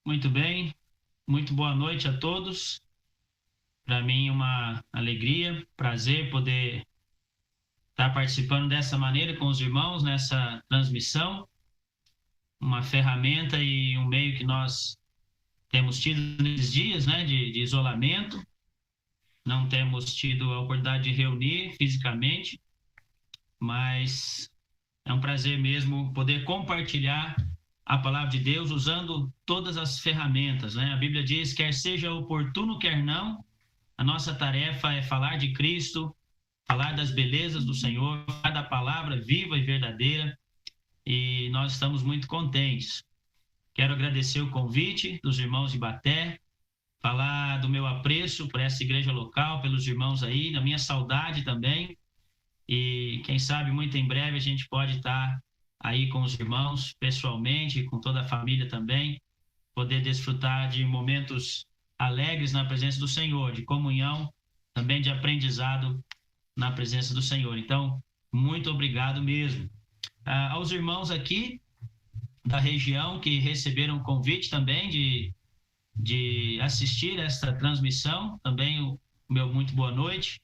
Muito bem, muito boa noite a todos. Para mim, uma alegria, prazer poder estar participando dessa maneira com os irmãos nessa transmissão, uma ferramenta e um meio que nós temos tido nesses dias, né, de isolamento. Não temos tido a oportunidade de reunir fisicamente, mas é um prazer mesmo poder compartilhar a palavra de Deus usando todas as ferramentas, né? A Bíblia diz: quer seja oportuno, quer não, a nossa tarefa é falar de Cristo, falar das belezas do Senhor, falar da palavra viva e verdadeira, e nós estamos muito contentes. Quero agradecer o convite dos irmãos de Baté, falar do meu apreço por essa igreja local, pelos irmãos aí, da minha saudade também, e quem sabe muito em breve a gente pode estar aí com os irmãos pessoalmente, com toda a família também, poder desfrutar de momentos alegres na presença do Senhor, de comunhão, também de aprendizado na presença do Senhor. Então, muito obrigado mesmo. Aos irmãos aqui da região que receberam o convite também de assistir esta transmissão, também o meu muito boa noite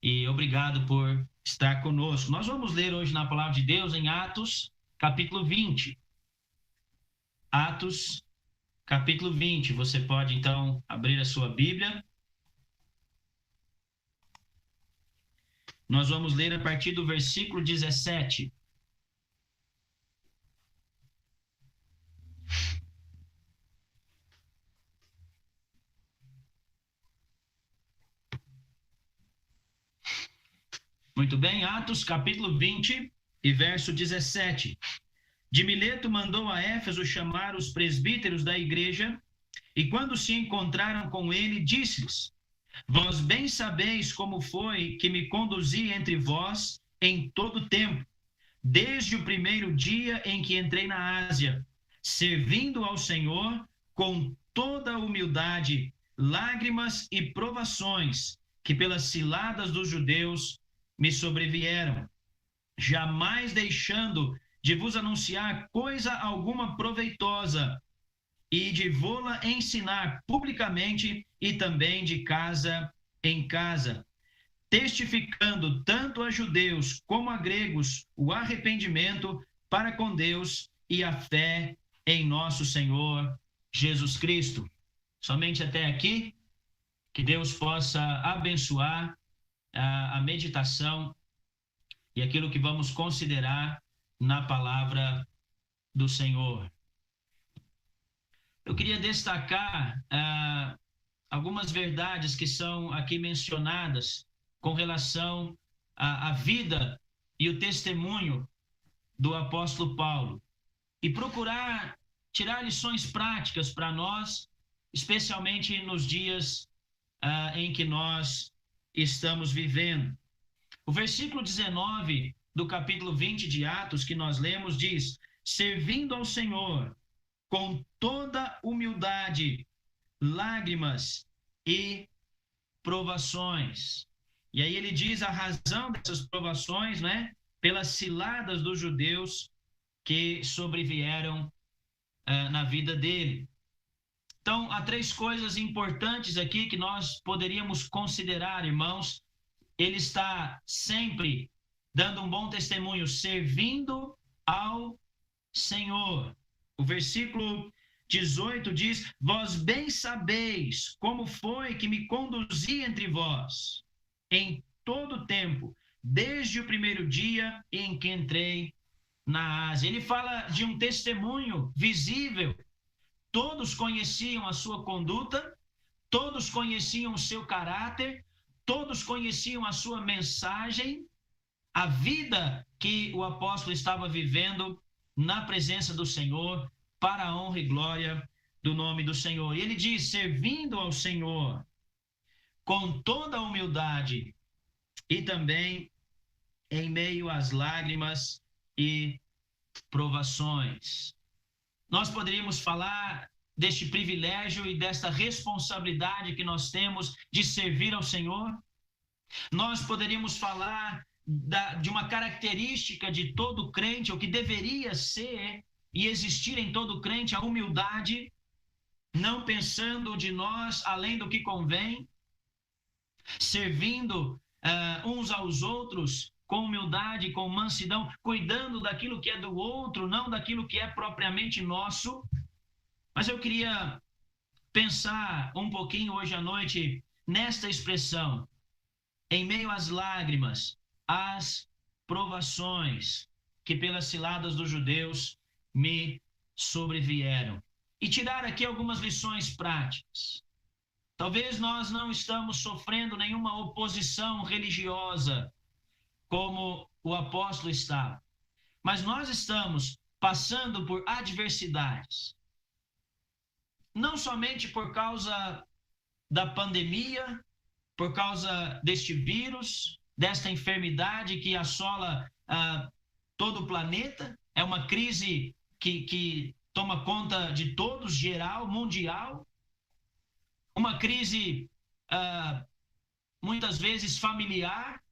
e obrigado por estar conosco. Nós vamos ler hoje na palavra de Deus em Atos, capítulo 20. Atos, capítulo 20. Você pode, então, abrir a sua Bíblia. Nós vamos ler a partir do versículo 17. Muito bem, Atos, capítulo 20 e verso 17. De Mileto mandou a Éfeso chamar os presbíteros da igreja, e quando se encontraram com ele, disse-lhes: vós bem sabeis como foi que me conduzi entre vós em todo tempo, desde o primeiro dia em que entrei na Ásia, servindo ao Senhor com toda a humildade, lágrimas e provações que pelas ciladas dos judeus me sobrevieram, jamais deixando de vos anunciar coisa alguma proveitosa e de vô-la ensinar publicamente e também de casa em casa, testificando tanto a judeus como a gregos o arrependimento para com Deus e a fé em nosso Senhor Jesus Cristo. Somente até aqui, que Deus possa abençoar a meditação e aquilo que vamos considerar na palavra do Senhor. Eu queria destacar algumas verdades que são aqui mencionadas com relação à vida e o testemunho do apóstolo Paulo e procurar tirar lições práticas para nós, especialmente nos dias em que nós estamos vivendo. O versículo 19 do capítulo 20 de Atos que nós lemos diz: servindo ao Senhor com toda humildade, lágrimas e provações. E aí ele diz a razão dessas provações, né? Pelas ciladas dos judeus que sobrevieram na vida dele. Então, há três coisas importantes aqui que nós poderíamos considerar, irmãos. Ele está sempre dando um bom testemunho, servindo ao Senhor. O versículo 18 diz: vós bem sabeis como foi que me conduzi entre vós em todo o tempo, desde o primeiro dia em que entrei na Ásia. Ele fala de um testemunho visível. Todos conheciam a sua conduta, todos conheciam o seu caráter, todos conheciam a sua mensagem, a vida que o apóstolo estava vivendo na presença do Senhor, para a honra e glória do nome do Senhor. E ele diz: servindo ao Senhor com toda a humildade e também em meio às lágrimas e provações. Nós poderíamos falar deste privilégio e desta responsabilidade que nós temos de servir ao Senhor. Nós poderíamos falar de uma característica de todo crente, ou que deveria ser e existir em todo crente, a humildade. não pensando de nós além do que convém, servindo uns aos outros com humildade, com mansidão, cuidando daquilo que é do outro, não daquilo que é propriamente nosso. Mas eu queria pensar um pouquinho hoje à noite nesta expressão, em meio às lágrimas, às provações que pelas ciladas dos judeus me sobrevieram. E tirar aqui algumas lições práticas. Talvez nós não estamos sofrendo nenhuma oposição religiosa, como o apóstolo estava, mas nós estamos passando por adversidades. Não somente por causa da pandemia, por causa deste vírus, desta enfermidade que assola todo o planeta, é uma crise que toma conta de todos, geral, mundial, uma crise muitas vezes familiar,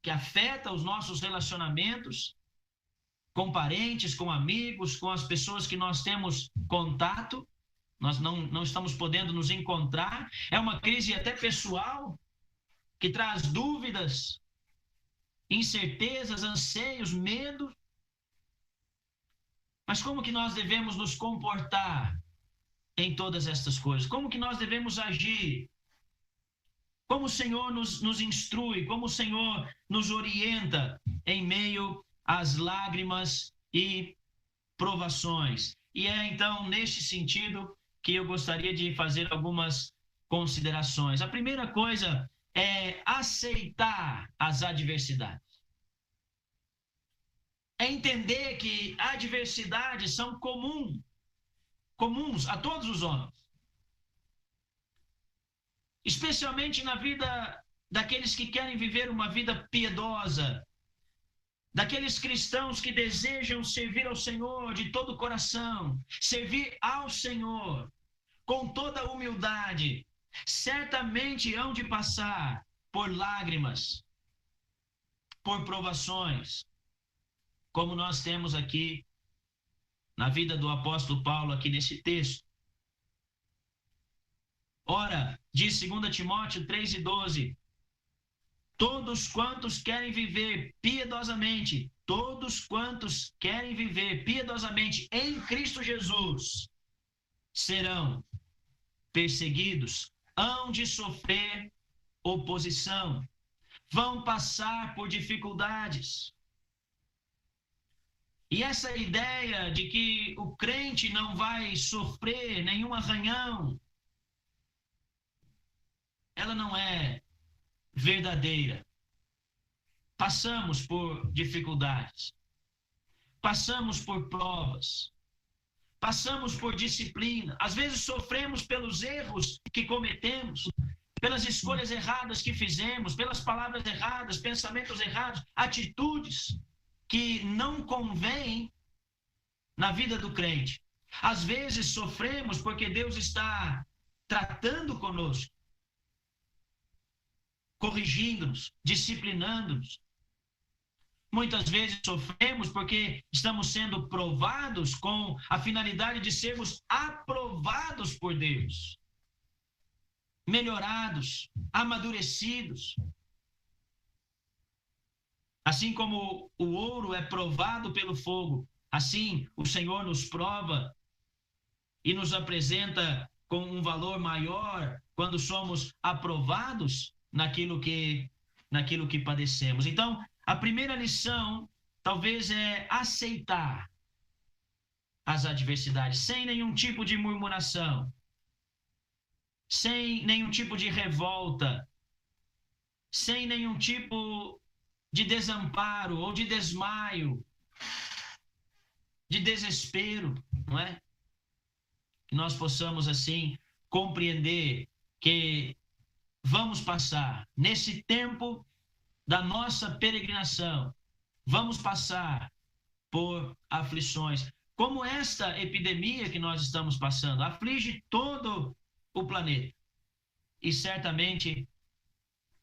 que afeta os nossos relacionamentos com parentes, com amigos, com as pessoas que nós temos contato. Nós não estamos podendo nos encontrar. É uma crise até pessoal, que traz dúvidas, incertezas, anseios, medo. Mas como que nós devemos nos comportar em todas estas coisas? Como que nós devemos agir? Como o Senhor nos instrui, como o Senhor nos orienta em meio às lágrimas e provações. E é então neste sentido que eu gostaria de fazer algumas considerações. A primeira coisa é aceitar as adversidades. É entender que adversidades são comuns a todos os homens. Especialmente na vida daqueles que querem viver uma vida piedosa, daqueles cristãos que desejam servir ao Senhor de todo o coração, servir ao Senhor com toda a humildade, certamente hão de passar por lágrimas, por provações, como nós temos aqui na vida do apóstolo Paulo, aqui nesse texto. Ora, diz 2 Timóteo 3:12, todos quantos querem viver piedosamente, em Cristo Jesus, serão perseguidos, hão de sofrer oposição, vão passar por dificuldades. E essa ideia de que o crente não vai sofrer nenhum arranhão, ela não é verdadeira. Passamos por dificuldades, passamos por provas, passamos por disciplina. Às vezes sofremos pelos erros que cometemos, pelas escolhas erradas que fizemos, pelas palavras erradas, pensamentos errados, atitudes que não convêm na vida do crente. Às vezes sofremos porque Deus está tratando conosco, corrigindo-nos, disciplinando-nos. Muitas vezes sofremos porque estamos sendo provados com a finalidade de sermos aprovados por Deus, melhorados, amadurecidos. Assim como o ouro é provado pelo fogo, assim o Senhor nos prova e nos apresenta com um valor maior quando somos aprovados naquilo que padecemos. Então, a primeira lição talvez é aceitar as adversidades sem nenhum tipo de murmuração, sem nenhum tipo de revolta, sem nenhum tipo de desamparo ou de desmaio, de desespero, não é? Que nós possamos assim compreender que vamos passar nesse tempo da nossa peregrinação, vamos passar por aflições, como esta epidemia que nós estamos passando, aflige todo o planeta e certamente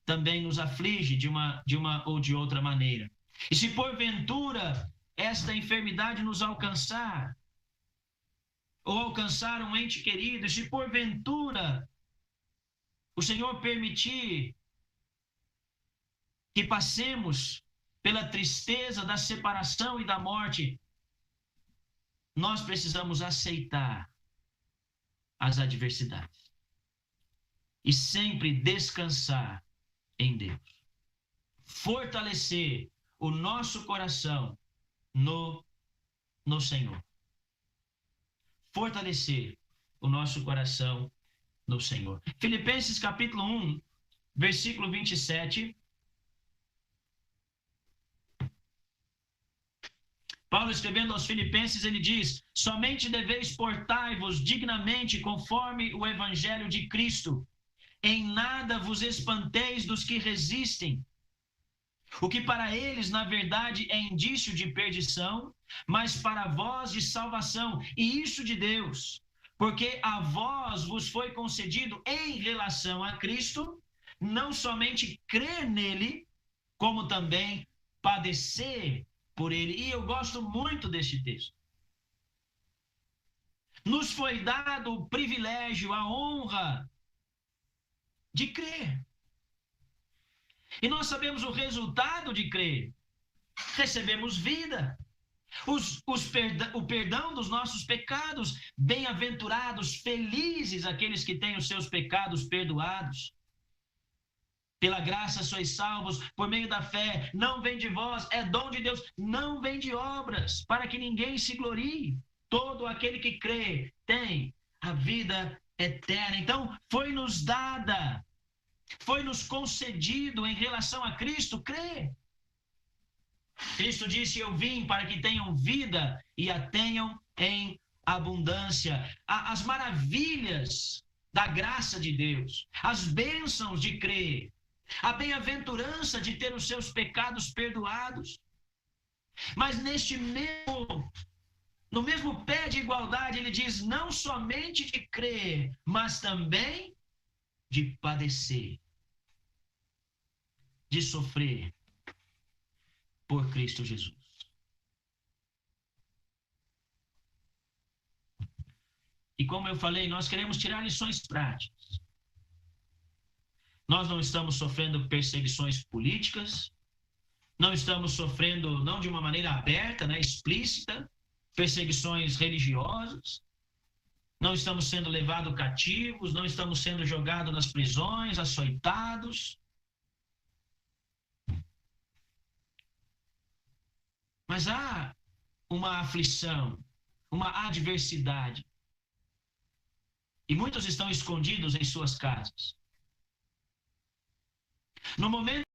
também nos aflige de uma ou de outra maneira. E se porventura esta enfermidade nos alcançar, ou alcançar um ente querido, se porventura o Senhor permitir que passemos pela tristeza da separação e da morte, nós precisamos aceitar as adversidades e sempre descansar em Deus. Fortalecer o nosso coração no Senhor. Fortalecer o nosso coração no Senhor. Filipenses capítulo 1, versículo 27. Paulo, escrevendo aos Filipenses, ele diz: somente deveis portai-vos dignamente conforme o evangelho de Cristo. Em nada vos espanteis dos que resistem, o que para eles, na verdade, é indício de perdição, mas para vós de salvação, e isso de Deus, porque a vós vos foi concedido em relação a Cristo, não somente crer nele, como também padecer por ele. E eu gosto muito deste texto. Nos foi dado o privilégio, a honra de crer. E nós sabemos o resultado de crer. Recebemos vida. O perdão dos nossos pecados. Bem-aventurados, felizes aqueles que têm os seus pecados perdoados. Pela graça sois salvos, por meio da fé. Não vem de vós, é dom de Deus. Não vem de obras, para que ninguém se glorie. Todo aquele que crê tem a vida eterna. Então, foi-nos dada, foi-nos concedido em relação a Cristo crer. Cristo disse: eu vim para que tenham vida e a tenham em abundância. As maravilhas da graça de Deus, as bênçãos de crer, a bem-aventurança de ter os seus pecados perdoados. Mas no mesmo pé de igualdade, ele diz: não somente de crer, mas também de padecer, de sofrer por Cristo Jesus. E como eu falei, nós queremos tirar lições práticas. Nós não estamos sofrendo perseguições políticas, não estamos sofrendo, não de uma maneira aberta, explícita, perseguições religiosas, não estamos sendo levados cativos, não estamos sendo jogados nas prisões, açoitados. Mas há uma aflição, uma adversidade. E muitos estão escondidos em suas casas. No momento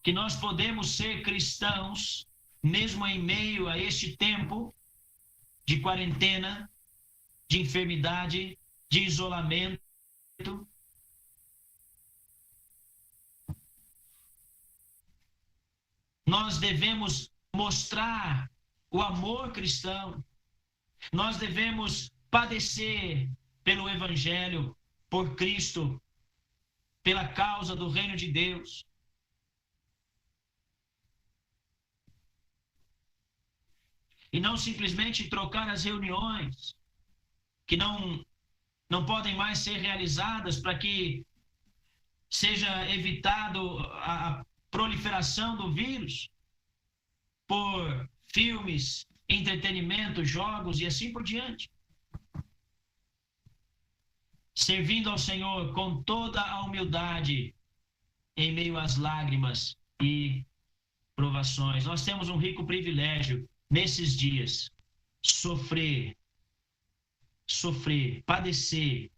que nós podemos ser cristãos, mesmo em meio a este tempo de quarentena, de enfermidade, de isolamento. Nós devemos mostrar o amor cristão. Nós devemos padecer pelo Evangelho, por Cristo, pela causa do reino de Deus. E não simplesmente trocar as reuniões que não podem mais ser realizadas para que seja evitado a proliferação do vírus, por filmes, entretenimento, jogos e assim por diante. Servindo ao Senhor com toda a humildade, em meio às lágrimas e provações. Nós temos um rico privilégio nesses dias: sofrer, padecer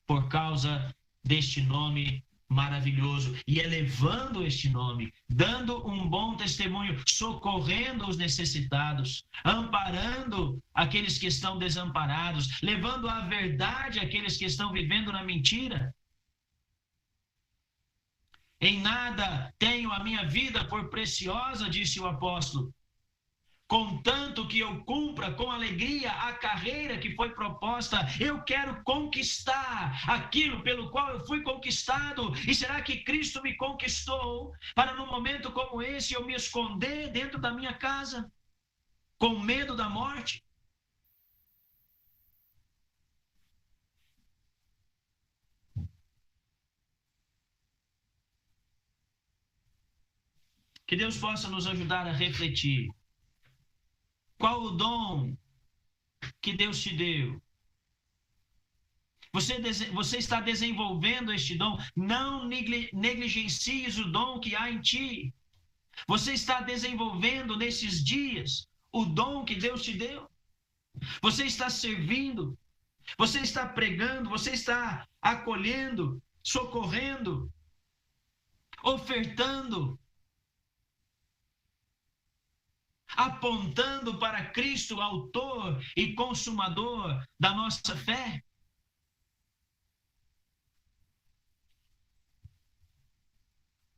por causa deste nome maravilhoso, e elevando este nome, dando um bom testemunho, socorrendo os necessitados, amparando aqueles que estão desamparados, levando a verdade àqueles que estão vivendo na mentira. Em nada tenho a minha vida por preciosa, disse o apóstolo, contanto que eu cumpra com alegria a carreira que foi proposta. Eu quero conquistar aquilo pelo qual eu fui conquistado. E será que Cristo me conquistou para, num momento como esse, eu me esconder dentro da minha casa, com medo da morte? Que Deus possa nos ajudar a refletir. Qual o dom que Deus te deu? Você está desenvolvendo este dom. Não negligencies o dom que há em ti. Você está desenvolvendo nesses dias o dom que Deus te deu. Você está servindo. Você está pregando. Você está acolhendo, socorrendo, ofertando, apontando para Cristo, autor e consumador da nossa fé.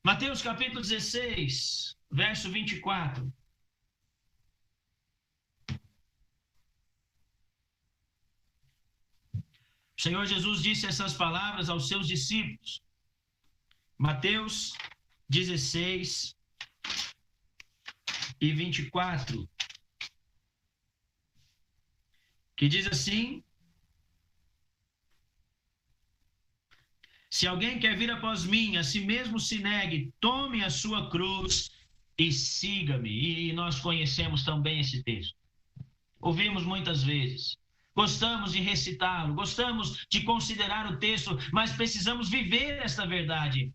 Mateus capítulo 16, verso 24. O Senhor Jesus disse essas palavras aos seus discípulos. Mateus 16 e 24. Que diz assim: se alguém quer vir após mim, a si mesmo se negue, tome a sua cruz e siga-me. E nós conhecemos também esse texto. Ouvimos muitas vezes. Gostamos de recitá-lo, gostamos de considerar o texto, mas precisamos viver esta verdade.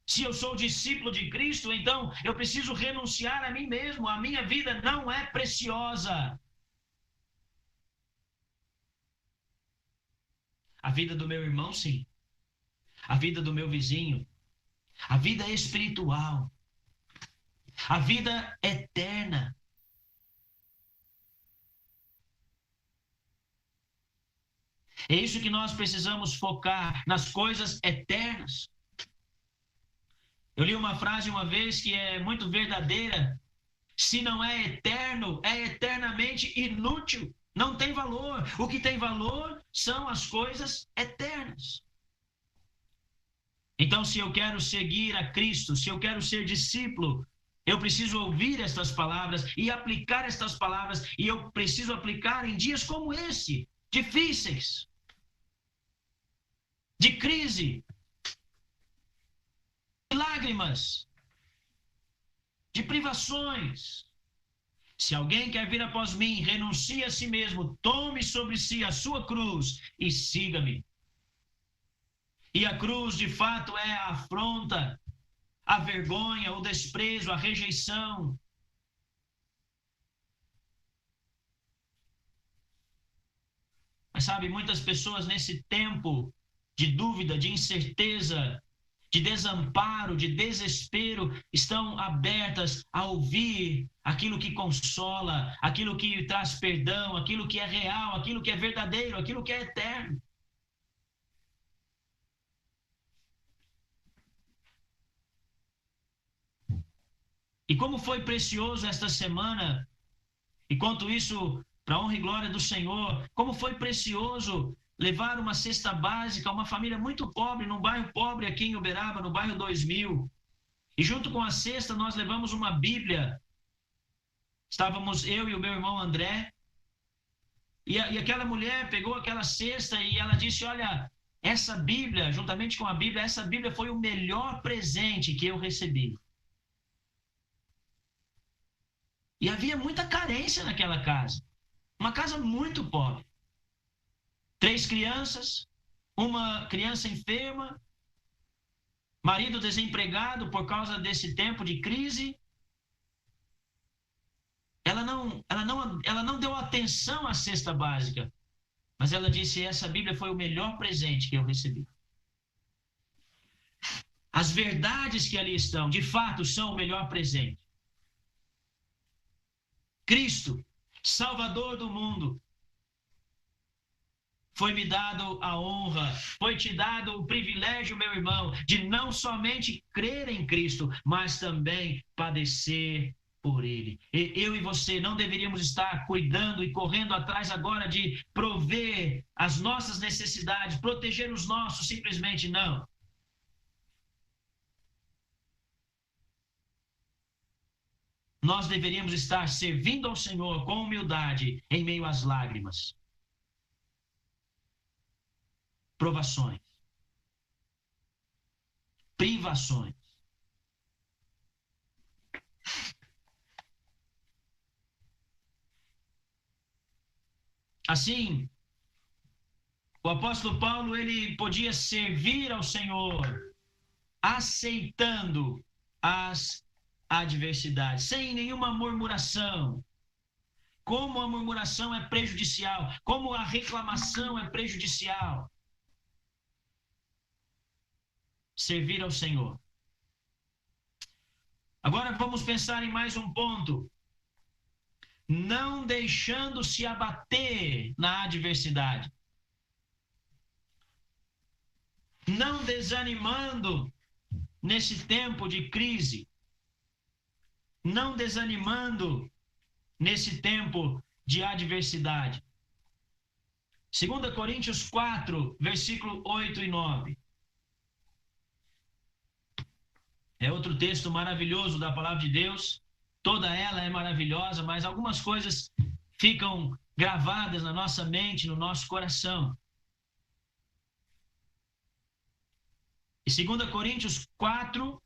Se eu sou discípulo de Cristo, então eu preciso renunciar a mim mesmo. A minha vida não é preciosa. A vida do meu irmão, sim. A vida do meu vizinho. A vida espiritual. A vida eterna. É isso que nós precisamos focar, nas coisas eternas. Eu li uma frase uma vez que é muito verdadeira. Se não é eterno, é eternamente inútil. Não tem valor. O que tem valor são as coisas eternas. Então, se eu quero seguir a Cristo, se eu quero ser discípulo, eu preciso ouvir estas palavras e aplicar estas palavras. E eu preciso aplicar em dias como esse, difíceis, de crise, de lágrimas, de privações. Se alguém quer vir após mim, renuncie a si mesmo, tome sobre si a sua cruz e siga-me. E a cruz, de fato, é a afronta, a vergonha, o desprezo, a rejeição. Mas sabe, muitas pessoas nesse tempo de dúvida, de incerteza, de desamparo, de desespero, estão abertas a ouvir aquilo que consola, aquilo que traz perdão, aquilo que é real, aquilo que é verdadeiro, aquilo que é eterno. E como foi precioso esta semana, e quanto isso, para a honra e glória do Senhor, como foi precioso levar uma cesta básica a uma família muito pobre, num bairro pobre aqui em Uberaba, no bairro 2000. E junto com a cesta nós levamos uma Bíblia. Estávamos eu e o meu irmão André. E aquela mulher pegou aquela cesta e ela disse: olha, essa Bíblia, juntamente com a Bíblia, essa Bíblia foi o melhor presente que eu recebi. E havia muita carência naquela casa. Uma casa muito pobre. 3 crianças, uma criança enferma, marido desempregado por causa desse tempo de crise. Ela não deu atenção à cesta básica, mas ela disse: essa Bíblia foi o melhor presente que eu recebi. As verdades que ali estão, de fato, são o melhor presente. Cristo, Salvador do mundo, foi-me dado a honra, foi-te dado o privilégio, meu irmão, de não somente crer em Cristo, mas também padecer por Ele. Eu e você não deveríamos estar cuidando e correndo atrás agora de prover as nossas necessidades, proteger os nossos, simplesmente não. Nós deveríamos estar servindo ao Senhor com humildade em meio às lágrimas, provações, privações. Assim, o apóstolo Paulo, ele podia servir ao Senhor aceitando as adversidades, sem nenhuma murmuração. Como a murmuração é prejudicial, como a reclamação é prejudicial. Servir ao Senhor. Agora vamos pensar em mais um ponto. Não deixando-se abater na adversidade. Não desanimando nesse tempo de crise. Não desanimando nesse tempo de adversidade. 2 Coríntios 4, versículo 8 e 9. É outro texto maravilhoso da palavra de Deus. Toda ela é maravilhosa, mas algumas coisas ficam gravadas na nossa mente, no nosso coração. E 2 Coríntios 4,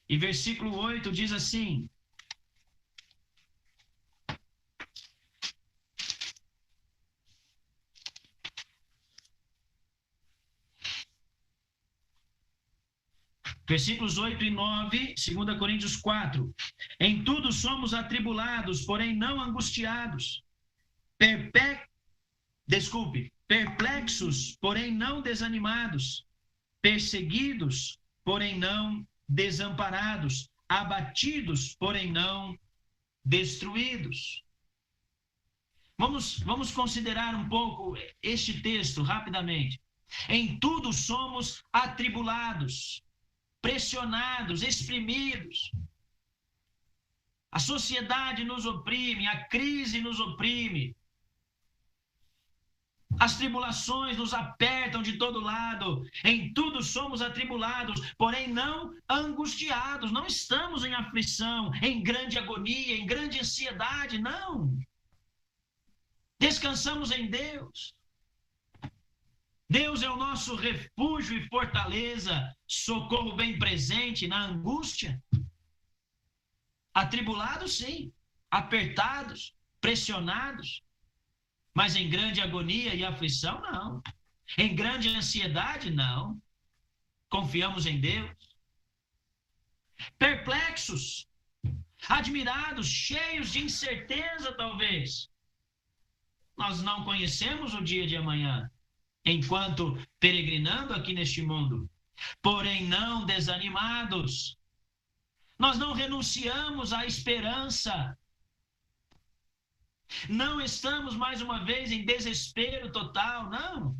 e versículo 8 diz assim: versículos 8 e 9, 2 Coríntios 4. Em tudo somos atribulados, porém não angustiados. Perplexos, porém não desanimados. Perseguidos, porém não desamparados. Abatidos, porém não destruídos. Vamos considerar um pouco este texto rapidamente. Em tudo somos atribulados, pressionados, exprimidos. A sociedade nos oprime, a crise nos oprime. As tribulações nos apertam de todo lado. Em tudo somos atribulados, porém não angustiados. Não estamos em aflição, em grande agonia, em grande ansiedade, não. Descansamos em Deus. Deus é o nosso refúgio e fortaleza, socorro bem presente na angústia. Atribulados, sim, apertados, pressionados, mas em grande agonia e aflição, não. Em grande ansiedade, não. Confiamos em Deus. Perplexos, admirados, cheios de incerteza, talvez. Nós não conhecemos o dia de amanhã, enquanto peregrinando aqui neste mundo. Porém, não desanimados. Nós não renunciamos à esperança. Não estamos, mais uma vez, em desespero total, não.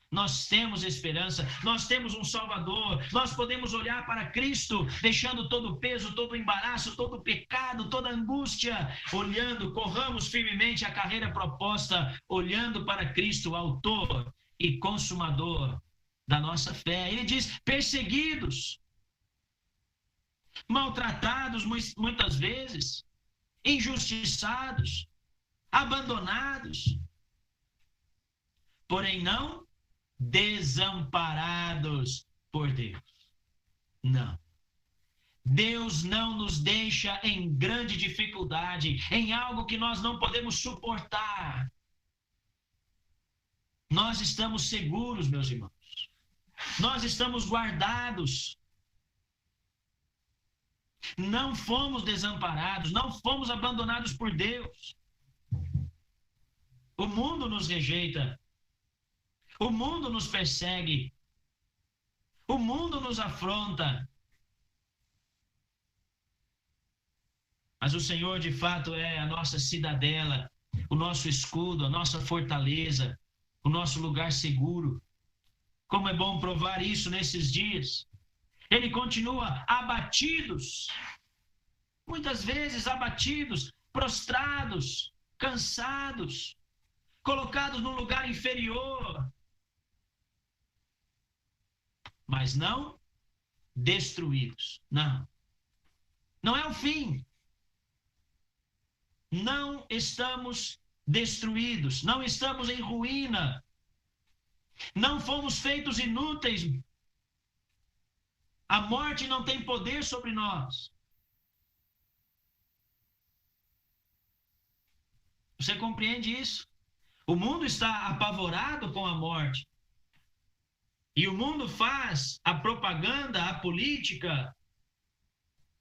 Nós temos esperança, nós temos um Salvador, nós podemos olhar para Cristo, deixando todo o peso, todo o embaraço, todo o pecado, toda a angústia, olhando, corramos firmemente a carreira proposta, olhando para Cristo, autor e consumador da nossa fé. Ele diz: perseguidos, maltratados muitas vezes, injustiçados, abandonados, porém não desamparados por Deus. Não. Deus não nos deixa em grande dificuldade, em algo que nós não podemos suportar. Nós estamos seguros, meus irmãos. Nós estamos guardados. Não fomos desamparados, não fomos abandonados por Deus. O mundo nos rejeita. O mundo nos persegue. O mundo nos afronta. Mas o Senhor, de fato, é a nossa cidadela, o nosso escudo, a nossa fortaleza, o nosso lugar seguro. Como é bom provar isso nesses dias. Ele continua abatidos, muitas vezes abatidos, prostrados, cansados, colocados num lugar inferior, mas não destruídos. Não. Não é o fim. Não estamos destruídos, não estamos em ruína, não fomos feitos inúteis. A morte não tem poder sobre nós. Você compreende isso? O mundo está apavorado com a morte. E o mundo faz a propaganda, a política,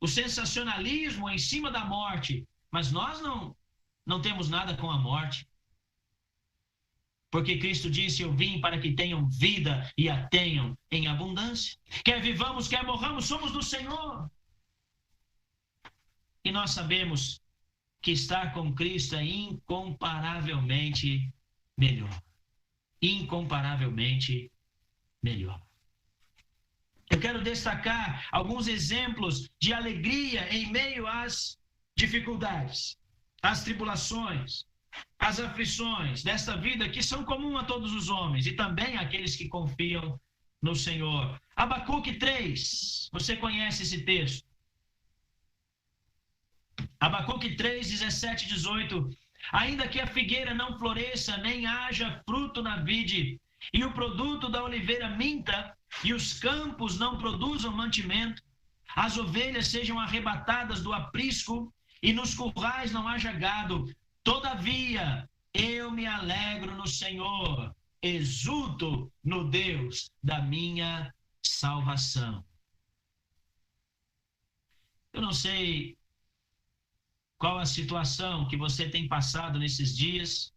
o sensacionalismo em cima da morte. Mas nós não temos nada com a morte. Porque Cristo disse, eu vim para que tenham vida e a tenham em abundância. Quer vivamos, quer morramos, somos do Senhor. E nós sabemos que estar com Cristo é incomparavelmente melhor. Incomparavelmente melhor. Eu quero destacar alguns exemplos de alegria em meio às dificuldades, as tribulações, as aflições desta vida que são comuns a todos os homens e também àqueles que confiam no Senhor. Abacuque 3, você conhece esse texto? Abacuque 3, 17, 18. Ainda que a figueira não floresça, nem haja fruto na vide, e o produto da oliveira minta, e os campos não produzam mantimento, as ovelhas sejam arrebatadas do aprisco, e nos currais não haja gado. Todavia, eu me alegro no Senhor, exulto no Deus da minha salvação. Eu não sei qual a situação que você tem passado nesses dias,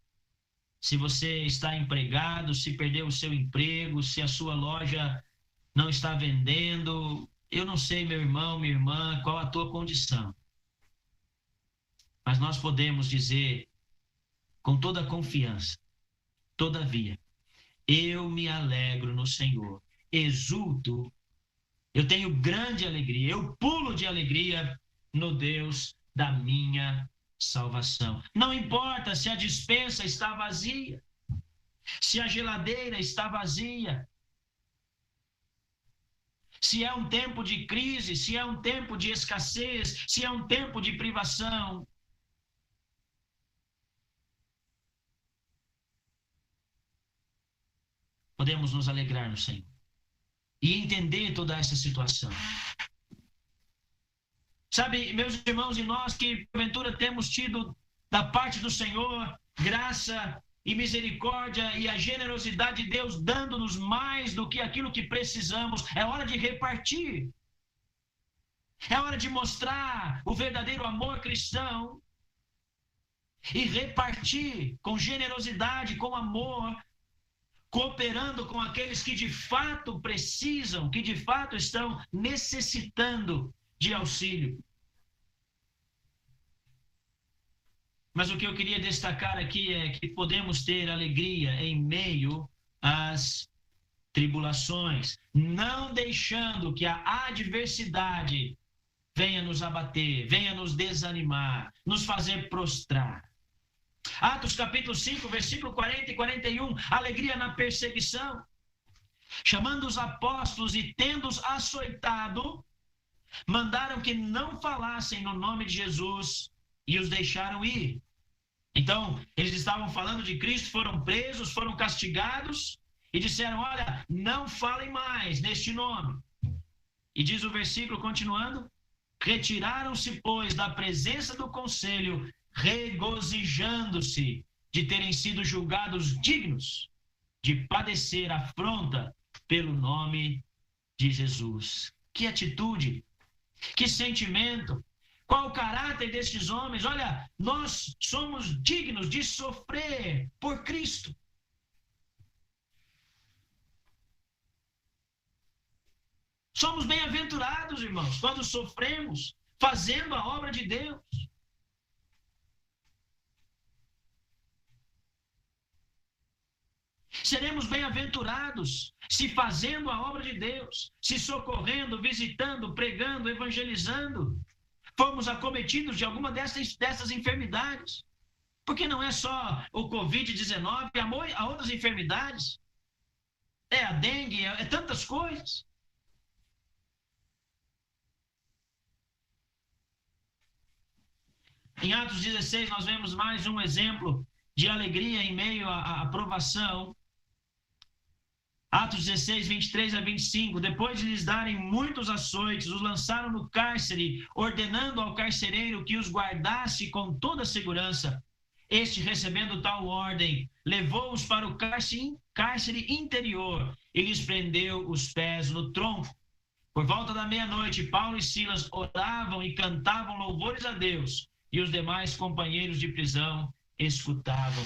se você está empregado, se perdeu o seu emprego, se a sua loja não está vendendo. Eu não sei, meu irmão, minha irmã, qual a tua condição. Mas nós podemos dizer com toda confiança, todavia, eu me alegro no Senhor, exulto, eu tenho grande alegria, eu pulo de alegria no Deus da minha salvação. Não importa se a despensa está vazia, se a geladeira está vazia, se é um tempo de crise, se é um tempo de escassez, se é um tempo de privação. Podemos nos alegrar no Senhor e entender toda essa situação. Sabe, meus irmãos, e nós que porventura temos tido da parte do Senhor graça e misericórdia e a generosidade de Deus dando-nos mais do que aquilo que precisamos, é hora de repartir. É hora de mostrar o verdadeiro amor cristão e repartir com generosidade, com amor, cooperando com aqueles que de fato precisam, que de fato estão necessitando de auxílio. Mas o que eu queria destacar aqui é que podemos ter alegria em meio às tribulações, não deixando que a adversidade venha nos abater, venha nos desanimar, nos fazer prostrar. Atos capítulo 5, versículo 40 e 41, alegria na perseguição. Chamando os apóstolos e tendo-os açoitado, mandaram que não falassem no nome de Jesus e os deixaram ir. Então, eles estavam falando de Cristo, foram presos, foram castigados, e disseram: olha, não falem mais neste nome. E diz o versículo continuando: retiraram-se, pois, da presença do conselho, regozijando-se de terem sido julgados dignos de padecer afronta pelo nome de Jesus. Que atitude, que sentimento, qual o caráter destes homens? Olha, nós somos dignos de sofrer por Cristo. Somos bem-aventurados, irmãos, quando sofremos fazendo a obra de Deus. Seremos bem-aventurados se fazendo a obra de Deus, se socorrendo, visitando, pregando, evangelizando, formos acometidos de alguma dessas enfermidades. Porque não é só o Covid-19, há outras enfermidades. É a dengue, é tantas coisas. Em Atos 16, nós vemos mais um exemplo de alegria em meio à provação. Atos 16, 23 a 25. Depois de lhes darem muitos açoites, os lançaram no cárcere, ordenando ao carcereiro que os guardasse com toda segurança. Este, recebendo tal ordem, levou-os para o cárcere interior e lhes prendeu os pés no tronco. Por volta da meia-noite, Paulo e Silas oravam e cantavam louvores a Deus, e os demais companheiros de prisão escutavam,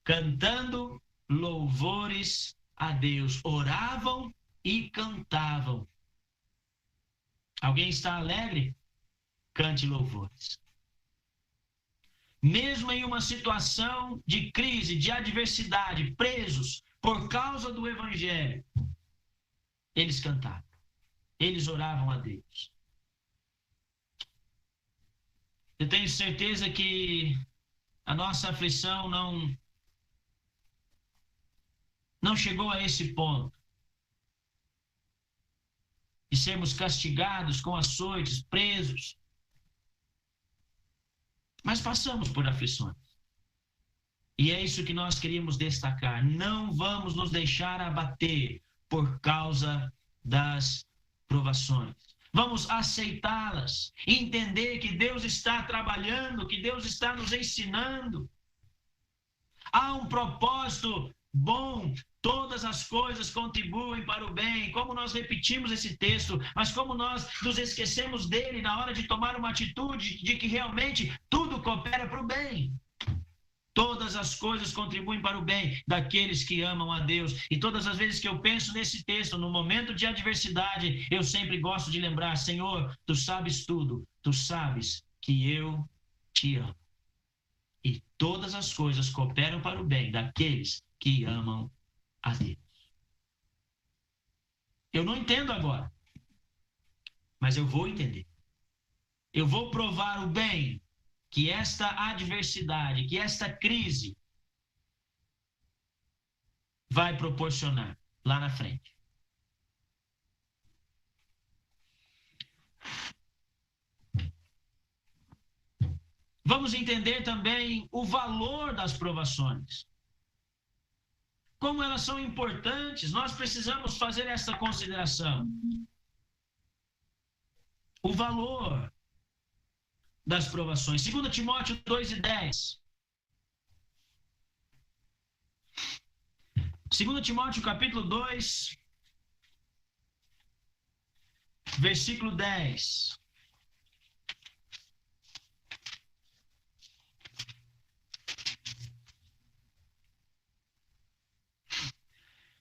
cantando louvores a Deus. Oravam e cantavam. Alguém está alegre? Cante louvores. Mesmo em uma situação de crise, de adversidade, presos por causa do Evangelho, eles cantavam, eles oravam a Deus. Eu tenho certeza que a nossa aflição não chegou a esse ponto de sermos castigados com açoites, presos. Mas passamos por aflições. E é isso que nós queríamos destacar. Não vamos nos deixar abater por causa das provações. Vamos aceitá-las, entender que Deus está trabalhando, que Deus está nos ensinando. Há um propósito bom, todas as coisas contribuem para o bem. Como nós repetimos esse texto, mas como nós nos esquecemos dele na hora de tomar uma atitude de que realmente tudo coopera para o bem. Todas as coisas contribuem para o bem daqueles que amam a Deus. E todas as vezes que eu penso nesse texto, no momento de adversidade, eu sempre gosto de lembrar: Senhor, Tu sabes tudo, Tu sabes que eu te amo. E todas as coisas cooperam para o bem daqueles que amam a Deus. Eu não entendo agora, mas eu vou entender. Eu vou provar o bem que esta adversidade, que esta crise vai proporcionar lá na frente. Vamos entender também o valor das provações. Como elas são importantes, nós precisamos fazer essa consideração. O valor das provações. 2 Timóteo 2:10. 2 Timóteo capítulo 2, versículo 10.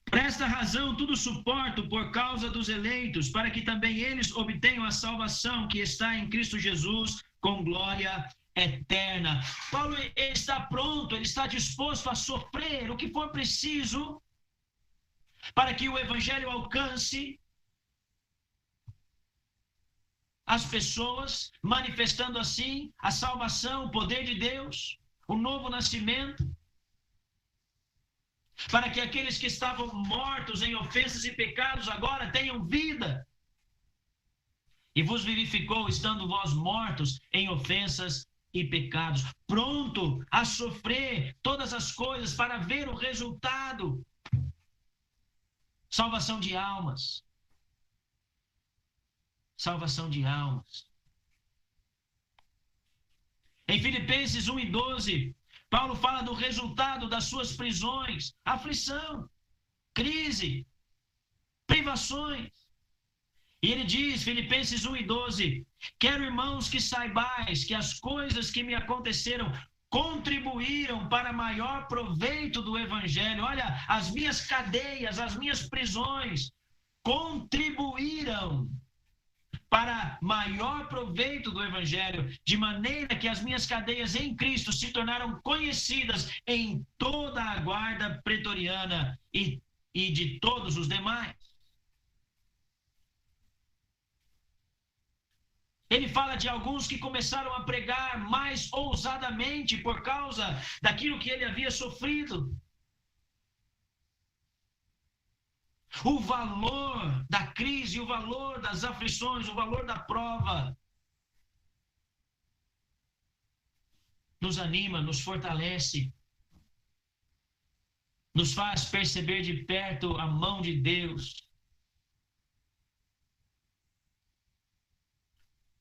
Por esta razão, tudo suporto por causa dos eleitos, para que também eles obtenham a salvação que está em Cristo Jesus, com glória eterna. Paulo está pronto, ele está disposto a sofrer o que for preciso para que o evangelho alcance as pessoas, manifestando assim a salvação, o poder de Deus, o novo nascimento, para que aqueles que estavam mortos em ofensas e pecados agora tenham vida. E vos vivificou, estando vós mortos em ofensas e pecados, pronto a sofrer todas as coisas para ver o resultado Salvação de almas. Salvação de almas. Em Filipenses 1:12, Paulo fala do resultado das suas prisões, aflição, crise, privações. E ele diz, Filipenses 1:12, quero, irmãos, que saibais que as coisas que me aconteceram contribuíram para maior proveito do Evangelho. Olha, as minhas cadeias, as minhas prisões contribuíram para maior proveito do Evangelho, de maneira que as minhas cadeias em Cristo se tornaram conhecidas em toda a guarda pretoriana e de todos os demais. Ele fala de alguns que começaram a pregar mais ousadamente por causa daquilo que ele havia sofrido. O valor da crise, o valor das aflições, o valor da prova nos anima, nos fortalece, nos faz perceber de perto a mão de Deus,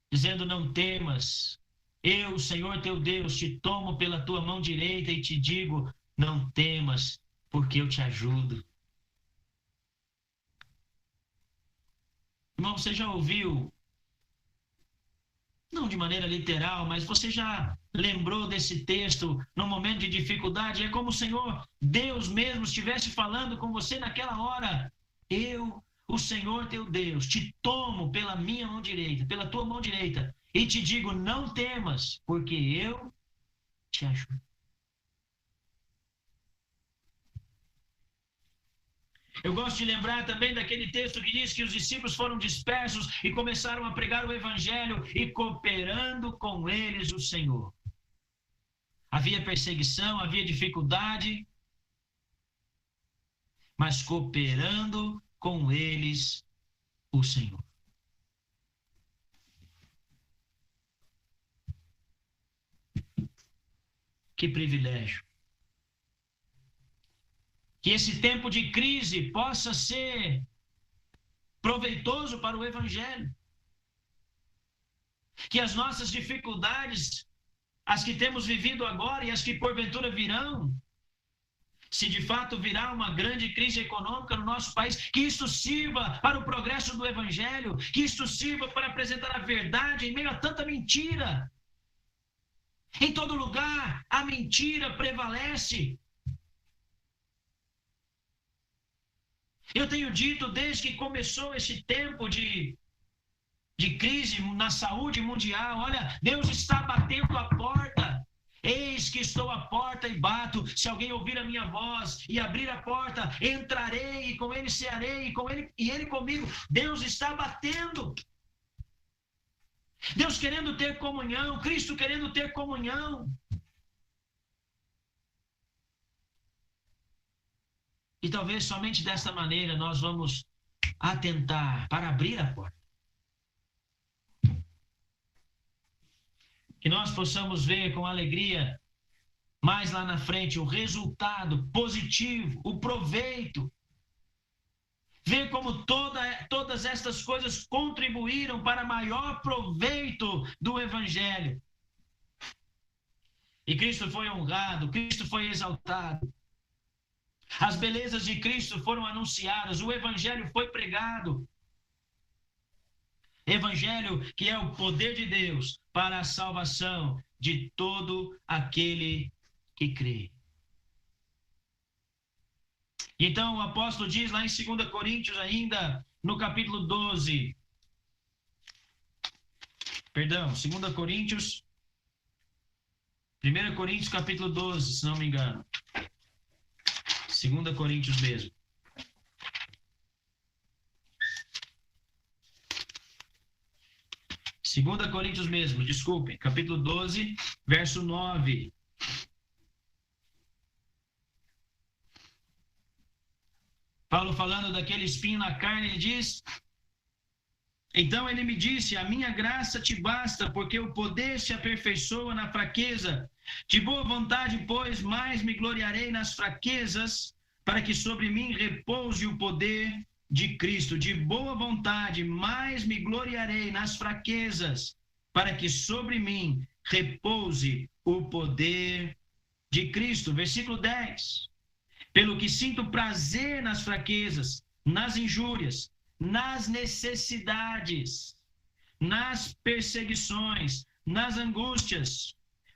dizendo: não temas, eu, Senhor teu Deus, te tomo pela tua mão direita e te digo: não temas, porque eu te ajudo. Irmão, você já ouviu, não de maneira literal, mas você já lembrou desse texto no momento de dificuldade? É como o Senhor, Deus mesmo, estivesse falando com você naquela hora: eu, o Senhor teu Deus, te tomo pela minha mão direita, pela tua mão direita, e te digo: não temas, porque eu te ajudo. Eu gosto de lembrar também daquele texto que diz que os discípulos foram dispersos e começaram a pregar o Evangelho e cooperando com eles o Senhor. Havia perseguição, havia dificuldade, mas cooperando com eles o Senhor. Que privilégio. Que esse tempo de crise possa ser proveitoso para o Evangelho. Que as nossas dificuldades, as que temos vivido agora e as que porventura virão, se de fato virá uma grande crise econômica no nosso país, que isto sirva para o progresso do Evangelho, que isto sirva para apresentar a verdade em meio a tanta mentira. Em todo lugar, a mentira prevalece. Eu tenho dito desde que começou esse tempo de crise na saúde mundial: olha, Deus está batendo a porta. Eis que estou à porta e bato. Se alguém ouvir a minha voz e abrir a porta, entrarei e com ele cearei, e ele comigo. Deus está batendo. Deus querendo ter comunhão, Cristo querendo ter comunhão. E talvez somente desta maneira nós vamos atentar para abrir a porta. Que nós possamos ver com alegria, mais lá na frente, o resultado positivo, o proveito. Ver como todas estas coisas contribuíram para maior proveito do Evangelho. E Cristo foi honrado, Cristo foi exaltado. As belezas de Cristo foram anunciadas, o Evangelho foi pregado. Evangelho que é o poder de Deus para a salvação de todo aquele que crê. Então o apóstolo diz lá em 2 Coríntios ainda, no capítulo 12, 2 Coríntios, 1 Coríntios capítulo 12, se não me engano. 2 Coríntios mesmo. Segunda Coríntios mesmo, desculpem, capítulo 12, verso 9. Paulo falando daquele espinho na carne, ele diz: então ele me disse: a minha graça te basta, porque o poder se aperfeiçoa na fraqueza. De boa vontade, pois, mais me gloriarei nas fraquezas, para que sobre mim repouse o poder de Cristo. De boa vontade, mais me gloriarei nas fraquezas, para que sobre mim repouse o poder de Cristo. Versículo 10. Pelo que sinto prazer nas fraquezas, nas injúrias, nas necessidades, nas perseguições, nas angústias,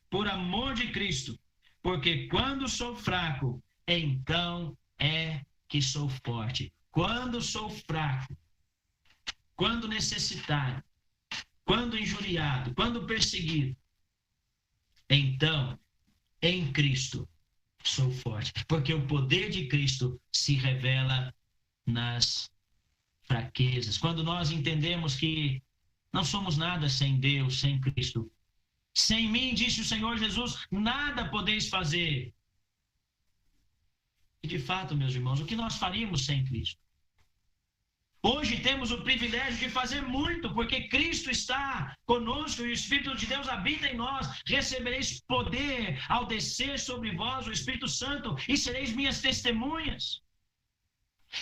por amor de Cristo, porque quando sou fraco, então é que sou forte. Quando sou fraco, quando necessitado, quando injuriado, quando perseguido, então, em Cristo, sou forte. Porque o poder de Cristo se revela nas fraquezas. Quando nós entendemos que não somos nada sem Deus, sem Cristo. Sem mim, disse o Senhor Jesus, nada podeis fazer. E de fato, meus irmãos, o que nós faríamos sem Cristo? Hoje temos o privilégio de fazer muito, porque Cristo está conosco e o Espírito de Deus habita em nós. Recebereis poder ao descer sobre vós o Espírito Santo e sereis minhas testemunhas.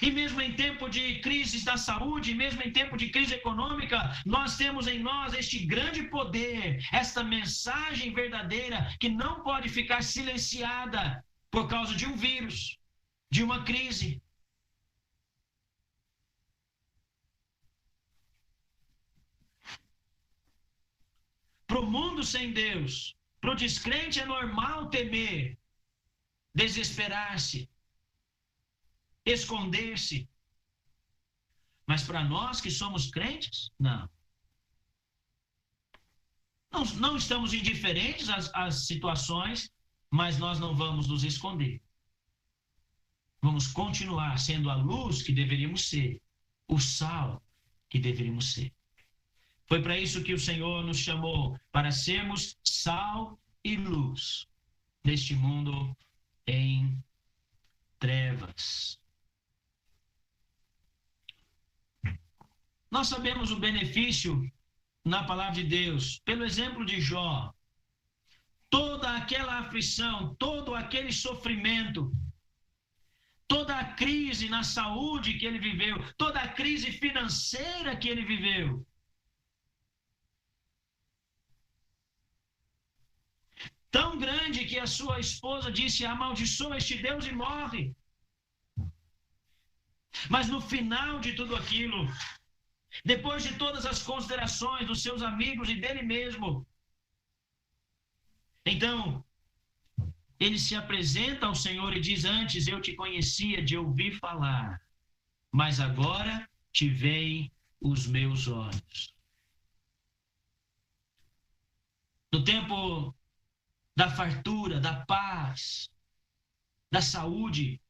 E mesmo em tempo de crise da saúde, mesmo em tempo de crise econômica, nós temos em nós este grande poder, esta mensagem verdadeira que não pode ficar silenciada por causa de um vírus, de uma crise. Para o mundo sem Deus, para o descrente é normal temer, desesperar-se, esconder-se. Mas para nós que somos crentes, não. Não estamos indiferentes às situações, mas nós não vamos nos esconder. Vamos continuar sendo a luz que deveríamos ser, o sal que deveríamos ser. Foi para isso que o Senhor nos chamou, para sermos sal e luz neste mundo em trevas. Nós sabemos o benefício na palavra de Deus, pelo exemplo de Jó. Toda aquela aflição, todo aquele sofrimento, toda a crise na saúde que ele viveu, toda a crise financeira que ele viveu, tão grande que a sua esposa disse, amaldiçoa este Deus e morre. Mas no final de tudo aquilo, depois de todas as considerações dos seus amigos e dele mesmo, então, ele se apresenta ao Senhor e diz, antes eu te conhecia de ouvir falar, mas agora te veem os meus olhos. No tempo da fartura, da paz, da saúde,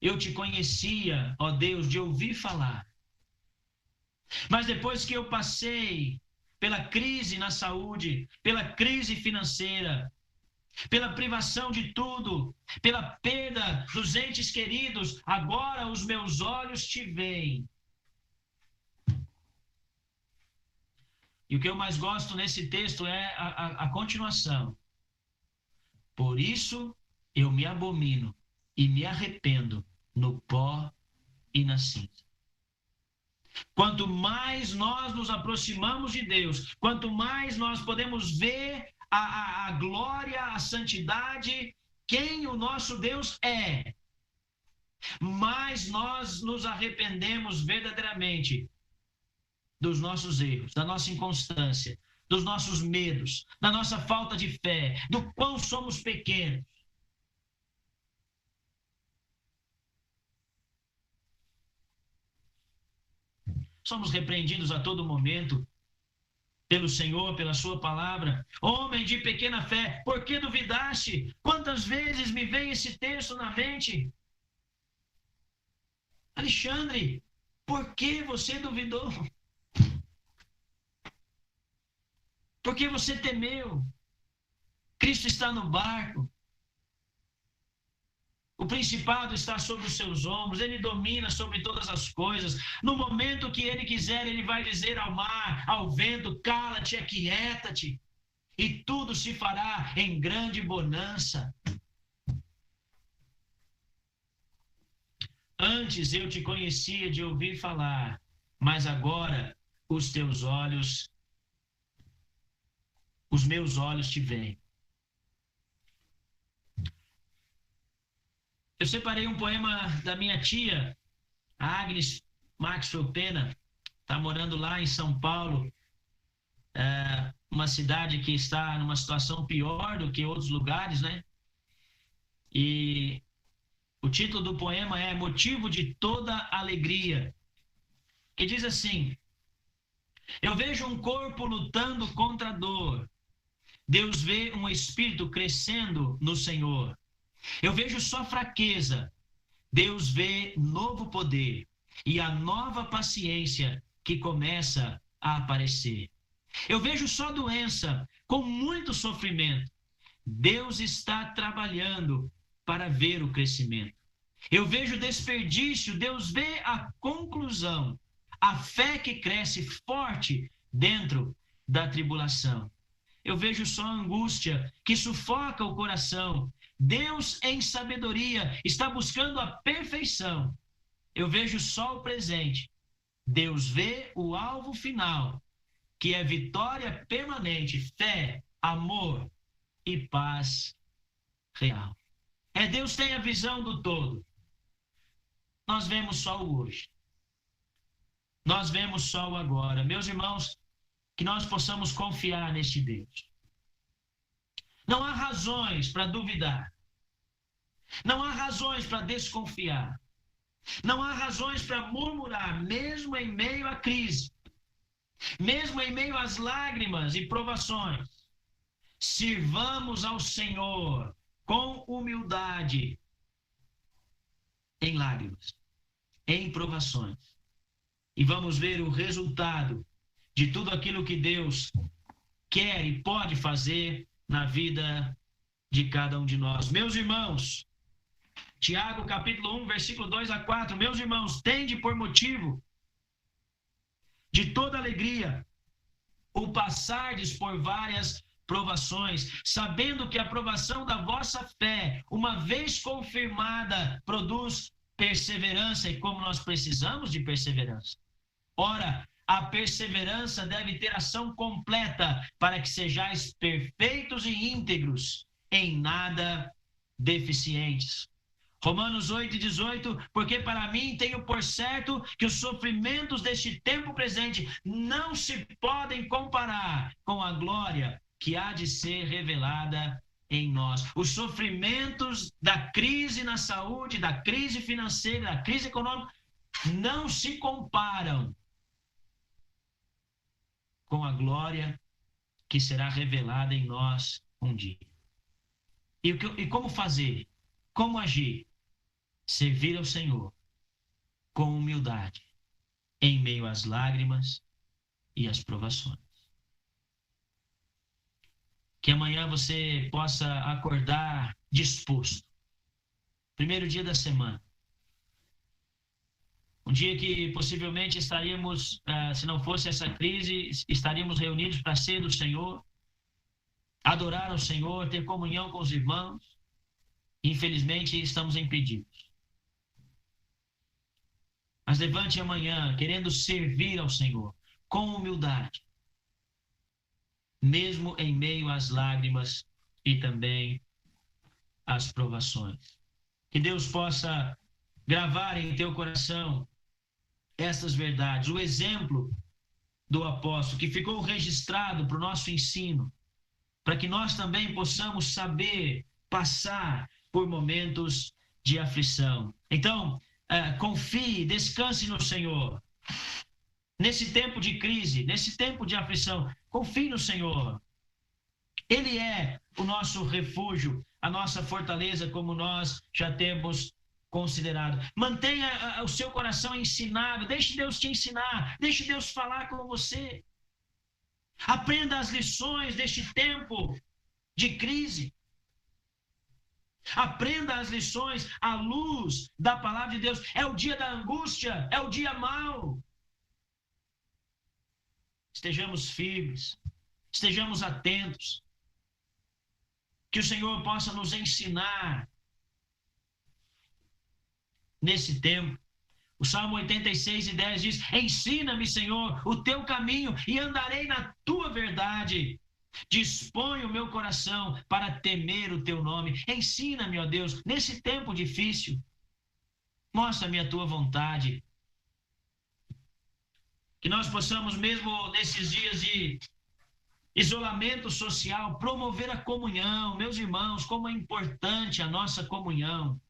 eu te conhecia, ó Deus, de ouvir falar. Mas depois que eu passei pela crise na saúde, pela crise financeira, pela privação de tudo, pela perda dos entes queridos, agora os meus olhos te veem. E o que eu mais gosto nesse texto é a continuação. Por isso eu me abomino e me arrependo no pó e na cinza. Quanto mais nós nos aproximamos de Deus, quanto mais nós podemos ver a glória, a santidade, quem o nosso Deus é, mais nós nos arrependemos verdadeiramente dos nossos erros, da nossa inconstância, dos nossos medos, da nossa falta de fé, do quão somos pequenos. Somos repreendidos a todo momento pelo Senhor, pela sua palavra. Homem de pequena fé, por que duvidaste? Quantas vezes me vem esse texto na mente? Alexandre, por que você duvidou? Por que você temeu? Cristo está no barco. O principado está sobre os seus ombros, ele domina sobre todas as coisas. No momento que ele quiser, ele vai dizer ao mar, ao vento, cala-te, aquieta-te, e tudo se fará em grande bonança. Antes eu te conhecia de ouvir falar, mas agora os meus olhos te veem. Eu separei um poema da minha tia, a Agnes Maxwell Pena, está morando lá em São Paulo, uma cidade que está numa situação pior do que outros lugares, né? E o título do poema é Motivo de Toda Alegria, que diz assim: eu vejo um corpo lutando contra a dor, Deus vê um espírito crescendo no Senhor. Eu vejo só fraqueza, Deus vê novo poder e a nova paciência que começa a aparecer. Eu vejo só doença, com muito sofrimento. Deus está trabalhando para ver o crescimento. Eu vejo desperdício, Deus vê a conclusão. A fé que cresce forte dentro da tribulação. Eu vejo só angústia que sufoca o coração. Deus, em sabedoria, está buscando a perfeição. Eu vejo só o presente. Deus vê o alvo final, que é vitória permanente, fé, amor e paz real. Deus tem a visão do todo. Nós vemos só o hoje. Nós vemos só o agora. Meus irmãos, que nós possamos confiar neste Deus. Não há razões para duvidar. Não há razões para desconfiar. Não há razões para murmurar, mesmo em meio à crise. Mesmo em meio às lágrimas e provações. Sirvamos ao Senhor com humildade, em lágrimas, em provações. E vamos ver o resultado de tudo aquilo que Deus quer e pode fazer na vida de cada um de nós. Meus irmãos, Tiago capítulo 1, versículo 2 a 4, meus irmãos, tende por motivo de toda alegria o passardes por várias provações, sabendo que a provação da vossa fé, uma vez confirmada, produz perseverança, e como nós precisamos de perseverança. Ora, a perseverança deve ter ação completa, para que sejais perfeitos e íntegros, em nada deficientes. Romanos 8:18, porque para mim tenho por certo que os sofrimentos deste tempo presente não se podem comparar com a glória que há de ser revelada em nós. Os sofrimentos da crise na saúde, da crise financeira, da crise econômica, não se comparam com a glória que será revelada em nós um dia. E como fazer? Como agir? Servir ao Senhor com humildade, em meio às lágrimas e às provações. Que amanhã você possa acordar disposto. Primeiro dia da semana. Um dia que possivelmente estaríamos, se não fosse essa crise, estaríamos reunidos para ser do Senhor, adorar ao Senhor, ter comunhão com os irmãos. Infelizmente, estamos impedidos. Mas levante amanhã, querendo servir ao Senhor, com humildade, mesmo em meio às lágrimas e também às provações. Que Deus possa gravar em teu coração essas verdades, o exemplo do apóstolo, que ficou registrado para o nosso ensino, para que nós também possamos saber passar por momentos de aflição. Então, confie, descanse no Senhor. Nesse tempo de crise, nesse tempo de aflição, confie no Senhor. Ele é o nosso refúgio, a nossa fortaleza, como nós já temos considerado. Mantenha o seu coração ensinado, deixe Deus te ensinar, deixe Deus falar com você. Aprenda as lições deste tempo de crise. Aprenda as lições à luz da palavra de Deus. É o dia da angústia, é o dia mau. Estejamos firmes, estejamos atentos. Que o Senhor possa nos ensinar nesse tempo. O Salmo 86:10 diz: ensina-me, Senhor, o teu caminho e andarei na tua verdade. Dispõe o meu coração para temer o teu nome. Ensina-me, ó Deus, nesse tempo difícil. Mostra-me a tua vontade. Que nós possamos, mesmo nesses dias de isolamento social, promover a comunhão. Meus irmãos, como é importante a nossa comunhão.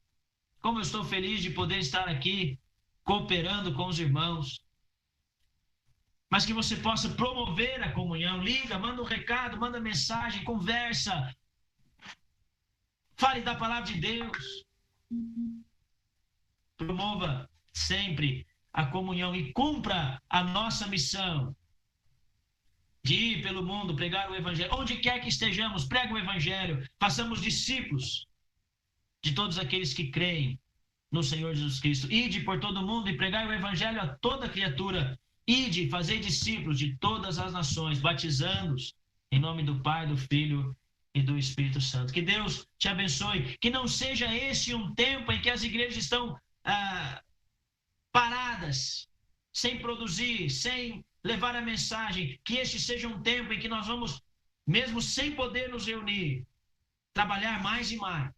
Como eu estou feliz de poder estar aqui cooperando com os irmãos. Mas que você possa promover a comunhão. Liga, manda um recado, manda mensagem, conversa. Fale da palavra de Deus. Promova sempre a comunhão e cumpra a nossa missão de ir pelo mundo, pregar o evangelho. Onde quer que estejamos, prega o evangelho. Façamos discípulos de todos aqueles que creem no Senhor Jesus Cristo. Ide por todo mundo e pregai o evangelho a toda criatura. Ide, fazei discípulos de todas as nações, batizando-os em nome do Pai, do Filho e do Espírito Santo. Que Deus te abençoe. Que não seja esse um tempo em que as igrejas estão paradas, sem produzir, sem levar a mensagem. Que este seja um tempo em que nós vamos, mesmo sem poder nos reunir, trabalhar mais e mais,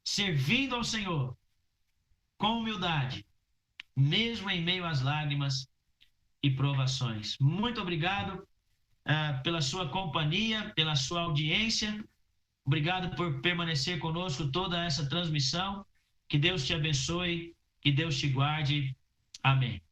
servindo ao Senhor com humildade, mesmo em meio às lágrimas e provações. Muito obrigado pela sua companhia, pela sua audiência. Obrigado por permanecer conosco toda essa transmissão. Que Deus te abençoe, que Deus te guarde. Amém.